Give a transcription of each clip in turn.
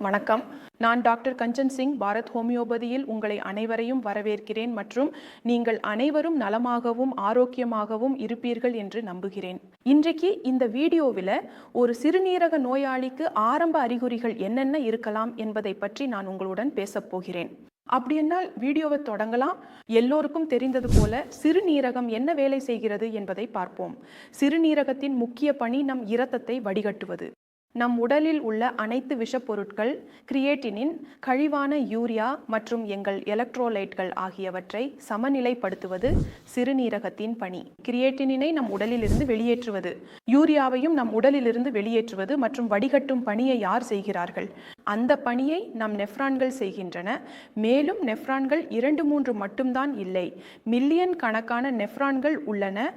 வணக்கம். நான் டாக்டர் கஞ்சன் சிங், பாரத் ஹோமியோபதியில் உங்களை அனைவரையும் வரவேற்கிறேன் மற்றும் நீங்கள் அனைவரும் நலமாகவும் ஆரோக்கியமாகவும் இருப்பீர்கள் என்று நம்புகிறேன். இன்றைக்கு இந்த வீடியோவில் ஒரு சிறுநீரக நோயாளிக்கு ஆரம்ப அறிகுறிகள் என்னென்ன இருக்கலாம் என்பதை பற்றி நான் உங்களுடன் பேசப் போகிறேன். அப்படியென்றால் வீடியோவை தொடங்கலாம். எல்லோருக்கும் தெரிந்தது போல சிறுநீரகம் என்ன வேலை செய்கிறது என்பதை பார்ப்போம். சிறுநீரகத்தின் முக்கிய பணி நம் இரத்தத்தை வடிகட்டுவது. நம் உடலில் உள்ள அனைத்து விஷப்பொருட்கள், கிரியேட்டினின், கழிவான யூரியா மற்றும் எங்கள் எலக்ட்ரோலைட்கள் ஆகியவற்றை சமநிலைப்படுத்துவது சிறுநீரகத்தின் பணி. கிரியேட்டினினை நம் உடலிலிருந்து வெளியேற்றுவது, யூரியாவையும் நம் உடலிலிருந்து வெளியேற்றுவது மற்றும் வடிகட்டும் பணியை யார் செய்கிறார்கள்? அந்த பணியை நம் நெஃப்ரான்கள் செய்கின்றன. மேலும் நெஃப்ரான்கள் 2-3 மட்டும்தான் இல்லை, மில்லியன் கணக்கான நெஃப்ரான்கள் உள்ளன.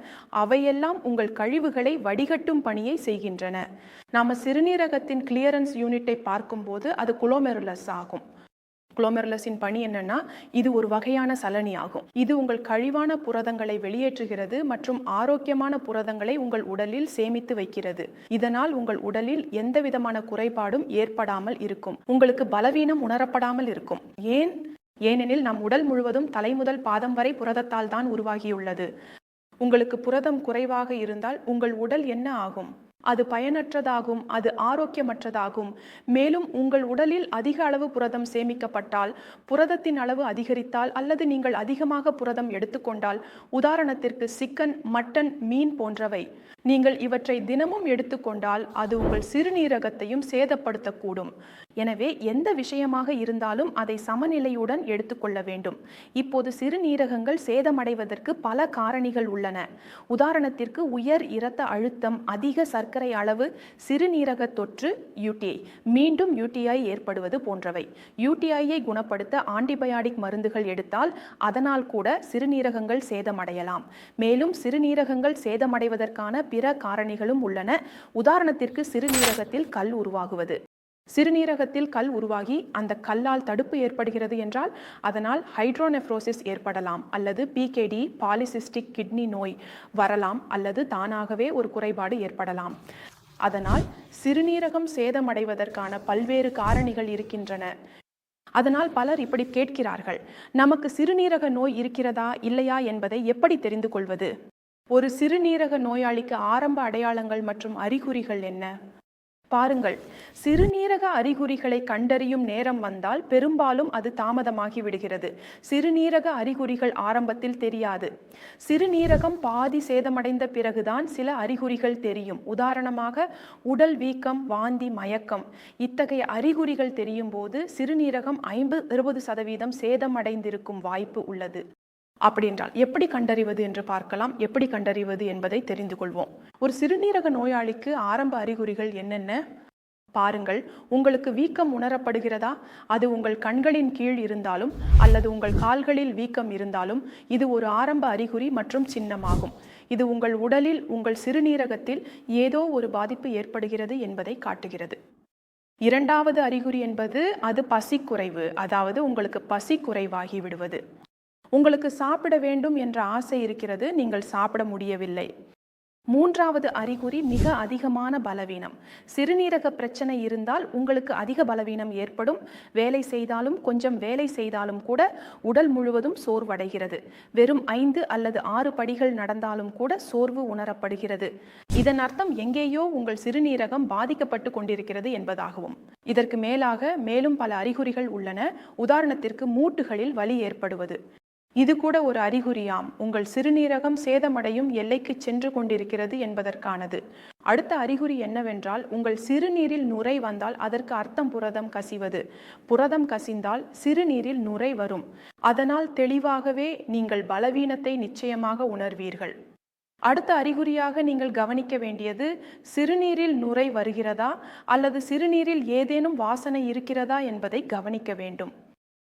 அவையெல்லாம் உங்கள் கழிவுகளை வடிகட்டும் பணியை செய்கின்றன. நாம் சிறுநீரகத்தின் கிளியரன்ஸ் யூனிட்டை பார்க்கும்போது அது குளோமெருலஸ் ஆகும். குளோமெருலஸின் பணி என்னன்னா, இது ஒரு வகையான சலனி ஆகும். இது உங்கள் கழிவான புரதங்களை வெளியேற்றுகிறது மற்றும் ஆரோக்கியமான புரதங்களை உங்கள் உடலில் சேமித்து வைக்கிறது. இதனால் உங்கள் உடலில் எந்த விதமான குறைபாடும் ஏற்படாமல் இருக்கும். உங்களுக்கு பலவீனம் உணரப்படாமல் இருக்கும். ஏனெனில் நம் உடல் முழுவதும் தலை முதல் பாதம் வரை புரதத்தால் தான் உருவாகியுள்ளது. உங்களுக்கு புரதம் குறைவாக இருந்தால் உங்கள் உடல் என்ன ஆகும்? அது பயனற்றதாகும், அது ஆரோக்கியமற்றதாகும். மேலும் உங்கள் உடலில் அதிக அளவு புரதம் சேமிக்கப்பட்டால், புரதத்தின் அளவு அதிகரித்தால் அல்லது நீங்கள் அதிகமாக புரதம் எடுத்துக்கொண்டால், உதாரணத்திற்கு சிக்கன், மட்டன், மீன் போன்றவை, நீங்கள் இவற்றை தினமும் எடுத்துக்கொண்டால் அது உங்கள் சிறுநீரகத்தையும் சேதப்படுத்தக்கூடும். எனவே எந்த விஷயமாக இருந்தாலும் அதை சமநிலையுடன் எடுத்துக்கொள்ள வேண்டும். இப்போது சிறுநீரகங்கள் சேதமடைவதற்கு பல காரணிகள் உள்ளன. உதாரணத்திற்கு உயர் இரத்த அழுத்தம், அதிக சர்க்கரை அளவு, சிறுநீரக தொற்று, யூடிஐ, மீண்டும் யூடிஐ ஏற்படுவது போன்றவை. யூடிஐயை குணப்படுத்த ஆன்டிபயாட்டிக் மருந்துகள் எடுத்தால் அதனால் கூட சிறுநீரகங்கள் சேதமடையலாம். மேலும் சிறுநீரகங்கள் சேதமடைவதற்கான பிற காரணிகளும் உள்ளன. உதாரணத்திற்கு சிறுநீரகத்தில் கல் உருவாகுவது. சிறுநீரகத்தில் கல் உருவாகி அந்த கல்லால் தடுப்பு ஏற்படுகிறது என்றால் அதனால் ஹைட்ரோனெஃப்ரோசிஸ் ஏற்படலாம், அல்லது பிகேடி, பாலிசிஸ்டிக் கிட்னி நோய் வரலாம், அல்லது தானாகவே ஒரு குறைபாடு ஏற்படலாம். அதனால் சிறுநீரகம் சேதமடைவதற்கான பல்வேறு காரணிகள் இருக்கின்றன. அதனால் பலர் இப்படி கேட்கிறார்கள், நமக்கு சிறுநீரக நோய் இருக்கிறதா இல்லையா என்பதை எப்படி தெரிந்து கொள்வது? ஒரு சிறுநீரக நோயாளிக்கு ஆரம்ப அடையாளங்கள் மற்றும் அறிகுறிகள் என்ன? பாருங்கள், சிறுநீரக அறிகுறிகளை கண்டறியும் நேரம் வந்தால் பெரும்பாலும் அது தாமதமாகி விடுகிறது. சிறுநீரக அறிகுறிகள் ஆரம்பத்தில் தெரியாது. சிறுநீரகம் பாதி சேதமடைந்த பிறகுதான் சில அறிகுறிகள் தெரியும். உதாரணமாக உடல் வீக்கம், வாந்தி, மயக்கம். இத்தகைய அறிகுறிகள் தெரியும் போது சிறுநீரகம் 50-60% சேதமடைந்திருக்கும் வாய்ப்பு உள்ளது. அப்படின்றால் எப்படி கண்டறிவது என்று பார்க்கலாம். எப்படி கண்டறிவது என்பதை தெரிந்து கொள்வோம். ஒரு சிறுநீரக நோயாளிக்கு ஆரம்ப அறிகுறிகள் என்னென்ன? பாருங்கள், உங்களுக்கு வீக்கம் உணரப்படுகிறதா? அது உங்கள் கண்களின் கீழ் இருந்தாலும் அல்லது உங்கள் கால்களில் வீக்கம் இருந்தாலும் இது ஒரு ஆரம்ப அறிகுறி மற்றும் சின்னமாகும். இது உங்கள் உடலில், உங்கள் சிறுநீரகத்தில் ஏதோ ஒரு பாதிப்பு ஏற்படுகிறது என்பதை காட்டுகிறது. இரண்டாவது அறிகுறி என்பது அது பசிக்குறைவு, அதாவது உங்களுக்கு பசி குறைவாகி விடுவது. உங்களுக்கு சாப்பிட வேண்டும் என்ற ஆசை இருக்கிறது, நீங்கள் சாப்பிட முடியவில்லை. மூன்றாவது அறிகுறி மிக அதிகமான பலவீனம். சிறுநீரக பிரச்சனை இருந்தால் உங்களுக்கு அதிக பலவீனம் ஏற்படும். வேலை செய்தாலும், கொஞ்சம் வேலை செய்தாலும் கூட உடல் முழுவதும் சோர்வடைகிறது. வெறும் 5 அல்லது 6 படிகள் நடந்தாலும் கூட சோர்வு உணரப்படுகிறது. இதன் அர்த்தம் எங்கேயோ உங்கள் சிறுநீரகம் பாதிக்கப்பட்டு கொண்டிருக்கிறது என்பதாகவும். இதற்கு மேலாக மேலும் பல அறிகுறிகள் உள்ளன. உதாரணத்திற்கு மூட்டுகளில் வலி ஏற்படுவது. இது கூட ஒரு அறிகுறியாம், உங்கள் சிறுநீரகம் சேதமடையும் எல்லைக்கு சென்று கொண்டிருக்கிறது என்பதற்கானது. அடுத்த அறிகுறி என்னவென்றால், உங்கள் சிறுநீரில் நுரை வந்தால் அதற்கு அர்த்தம் புரதம் கசிவது. புரதம் கசிந்தால் சிறுநீரில் நுரை வரும். அதனால் தெளிவாகவே நீங்கள் பலவீனத்தை நிச்சயமாக உணர்வீர்கள். அடுத்த அறிகுறியாக நீங்கள் கவனிக்க வேண்டியது, சிறுநீரில் நுரை வருகிறதா அல்லது சிறுநீரில் ஏதேனும் வாசனை இருக்கிறதா என்பதை கவனிக்க வேண்டும்.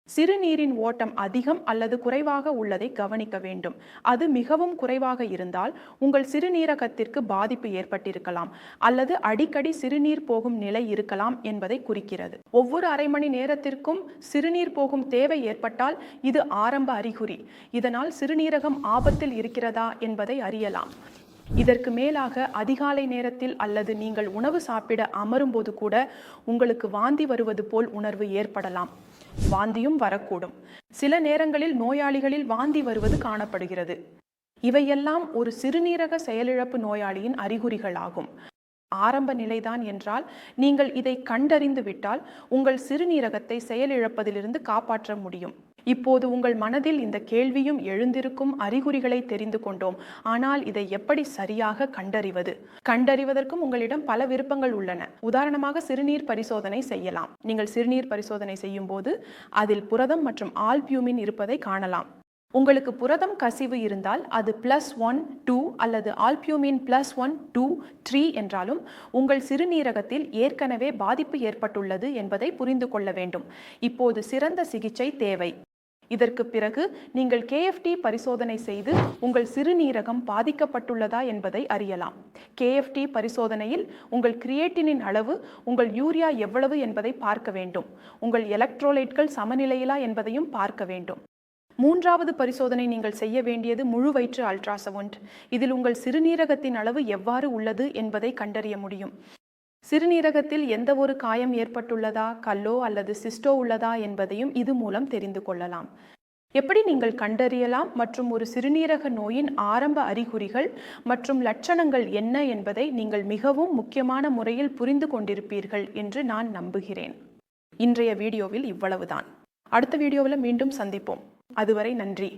சிறுநீரின் ஓட்டம் அதிகம் அல்லது குறைவாக உள்ளதை கவனிக்க வேண்டும். அது மிகவும் குறைவாக இருந்தால் உங்கள் சிறுநீரகத்திற்கு பாதிப்பு ஏற்பட்டிருக்கலாம் அல்லது அடிக்கடி சிறுநீர் போகும் நிலை இருக்கலாம் என்பதை குறிக்கிறது. ஒவ்வொரு அரை மணி நேரத்திற்கும் சிறுநீர் போகும் தேவை ஏற்பட்டால் இது ஆரம்ப அறிகுறி. இதனால் சிறுநீரகம் ஆபத்தில் இருக்கிறதா என்பதை அறியலாம். இதற்கு மேலாக அதிகாலை நேரத்தில் அல்லது நீங்கள் உணவு சாப்பிட அமரும்போது கூட உங்களுக்கு வாந்தி வருவது போல் உணர்வு ஏற்படலாம். வாந்தியும் வரக்கூடும். சில நேரங்களில் நோயாளிகளில் வாந்தி வருவது காணப்படுகிறது. இவையெல்லாம் ஒரு சிறுநீரக செயலிழப்பு நோயாளியின் அறிகுறிகளாகும். ஆரம்ப நிலைதான் என்றால் நீங்கள் இதை கண்டறிந்து விட்டால் உங்கள் சிறுநீரகத்தை செயலிழப்பதிலிருந்து காப்பாற்ற முடியும். இப்போது உங்கள் மனதில் இந்த கேள்வியும் எழுந்திருக்கும். அறிகுறிகளை தெரிந்து கொண்டோம், ஆனால் இதை எப்படி சரியாக கண்டறிவது? கண்டறிவதற்கும் உங்களிடம் பல விருப்பங்கள் உள்ளன. உதாரணமாக சிறுநீர் பரிசோதனை செய்யலாம். நீங்கள் சிறுநீர் பரிசோதனை செய்யும் போது அதில் புரதம் மற்றும் ஆல்பியூமின் இருப்பதை காணலாம். உங்களுக்கு புரதம் கசிவு இருந்தால் அது +1, 2 அல்லது ஆல்பியூமின் +1, 2, 3 என்றாலும் உங்கள் சிறுநீரகத்தில் ஏற்கனவே பாதிப்பு ஏற்பட்டுள்ளது என்பதை புரிந்து கொள்ள வேண்டும். இப்போது சிறந்த சிகிச்சை தேவை. இதற்கு பிறகு நீங்கள் KFT பரிசோதனை செய்து உங்கள் சிறுநீரகம் பாதிக்கப்பட்டுள்ளதா என்பதை அறியலாம். KFT பரிசோதனையில் உங்கள் கிரியேட்டினின் அளவு, உங்கள் யூரியா எவ்வளவு என்பதை பார்க்க வேண்டும். உங்கள் எலக்ட்ரோலைட்கள் சமநிலையிலா என்பதையும் பார்க்க வேண்டும். மூன்றாவது பரிசோதனை நீங்கள் செய்ய வேண்டியது முழு வயிற்று அல்ட்ராசவுண்ட். இதில் உங்கள் சிறுநீரகத்தின் அளவு எவ்வாறு உள்ளது என்பதை கண்டறிய முடியும். சிறுநீரகத்தில் எந்த ஒரு காயம் ஏற்பட்டுள்ளதா, கல்லோ அல்லது சிஸ்டோ உள்ளதா என்பதையும் இது மூலம் தெரிந்து கொள்ளலாம். எப்படி நீங்கள் கண்டறியலாம் மற்றும் ஒரு சிறுநீரக நோயின் ஆரம்ப அறிகுறிகள் மற்றும் லட்சணங்கள் என்ன என்பதை நீங்கள் மிகவும் முக்கியமான முறையில் புரிந்து கொண்டிருப்பீர்கள் என்று நான் நம்புகிறேன். இன்றைய வீடியோவில் இவ்வளவுதான். அடுத்த வீடியோவில் மீண்டும் சந்திப்போம். அதுவரை நன்றி.